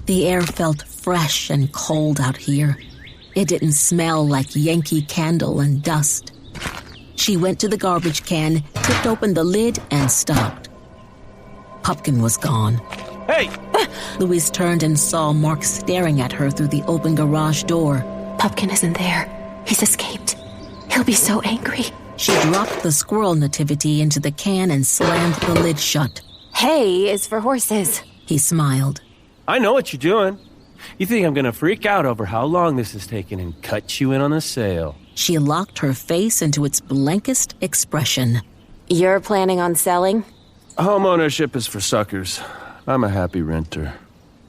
The air felt fresh and cold out here. It didn't smell like Yankee Candle and dust. She went to the garbage can, tipped open the lid, and stopped. Pupkin was gone. Hey! Louise turned and saw Mark staring at her through the open garage door. Pupkin isn't there. He's escaped. He'll be so angry. She dropped the squirrel nativity into the can and slammed the lid shut. Hay is for horses. He smiled. I know what you're doing. You think I'm gonna freak out over how long this has taken and cut you in on the sale. She locked her face into its blankest expression. You're planning on selling? Home ownership is for suckers. I'm a happy renter.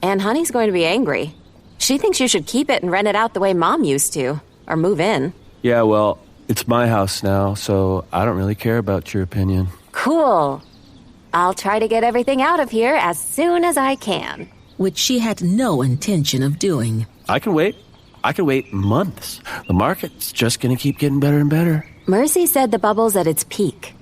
And Honey's going to be angry. She thinks you should keep it and rent it out the way Mom used to. Or move in. Yeah, well, it's my house now, so I don't really care about your opinion. Cool. I'll try to get everything out of here as soon as I can. Which she had no intention of doing. I can wait. I can wait months. The market's just gonna keep getting better and better. Mercy said the bubble's at its peak.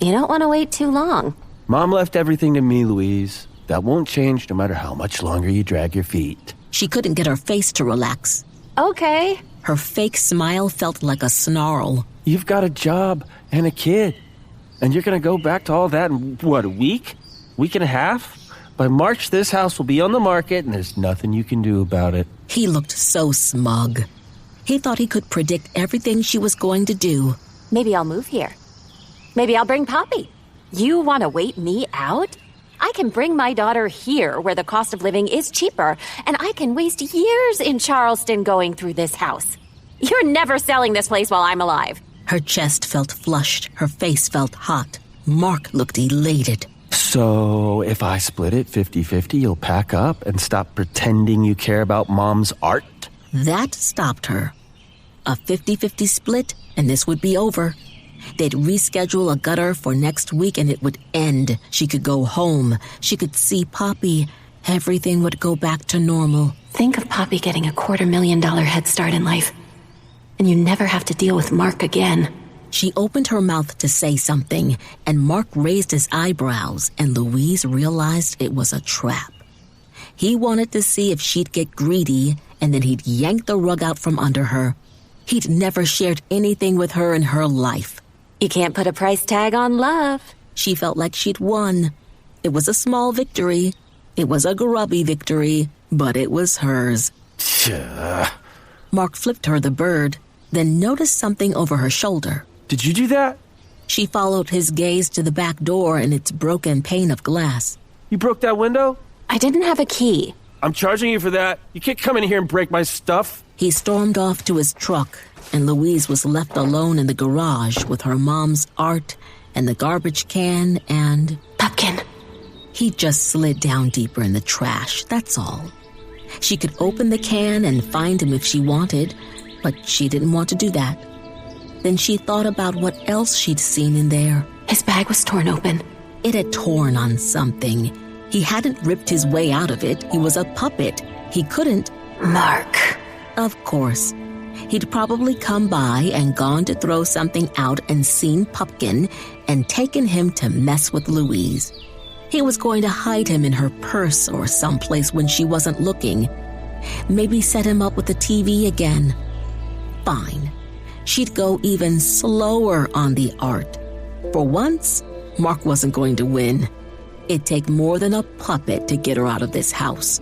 You don't want to wait too long. Mom left everything to me, Louise. That won't change no matter how much longer you drag your feet. She couldn't get her face to relax. Okay. Her fake smile felt like a snarl. You've got a job and a kid. And you're gonna go back to all that in, what, a week? Week and a half? By March, this house will be on the market, and there's nothing you can do about it. He looked so smug. He thought he could predict everything she was going to do. Maybe I'll move here. Maybe I'll bring Poppy. You want to wait me out? I can bring my daughter here where the cost of living is cheaper, and I can waste years in Charleston going through this house. You're never selling this place while I'm alive. Her chest felt flushed. Her face felt hot. Mark looked elated. So, if I split it 50-50, you'll pack up and stop pretending you care about Mom's art? That stopped her. A 50-50 split, and this would be over. They'd reschedule a gutter for next week, and it would end. She could go home. She could see Poppy. Everything would go back to normal. Think of Poppy getting a $250,000 head start in life. And you never have to deal with Mark again. She opened her mouth to say something, and Mark raised his eyebrows, and Louise realized it was a trap. He wanted to see if she'd get greedy, and then he'd yank the rug out from under her. He'd never shared anything with her in her life. You can't put a price tag on love. She felt like she'd won. It was a small victory. It was a grubby victory, but it was hers. Mark flipped her the bird, then noticed something over her shoulder. Did you do that? She followed his gaze to the back door and its broken pane of glass. You broke that window? I didn't have a key. I'm charging you for that. You can't come in here and break my stuff. He stormed off to his truck, and Louise was left alone in the garage with her mom's art and the garbage can and... Pupkin. He just slid down deeper in the trash, that's all. She could open the can and find him if she wanted, but she didn't want to do that. Then she thought about what else she'd seen in there. His bag was torn open. It had torn on something. He hadn't ripped his way out of it. He was a puppet. He couldn't... Mark. Of course. He'd probably come by and gone to throw something out and seen Pupkin and taken him to mess with Louise. He was going to hide him in her purse or someplace when she wasn't looking. Maybe set him up with the TV again. Fine. She'd go even slower on the art. For once, Mark wasn't going to win. It'd take more than a puppet to get her out of this house.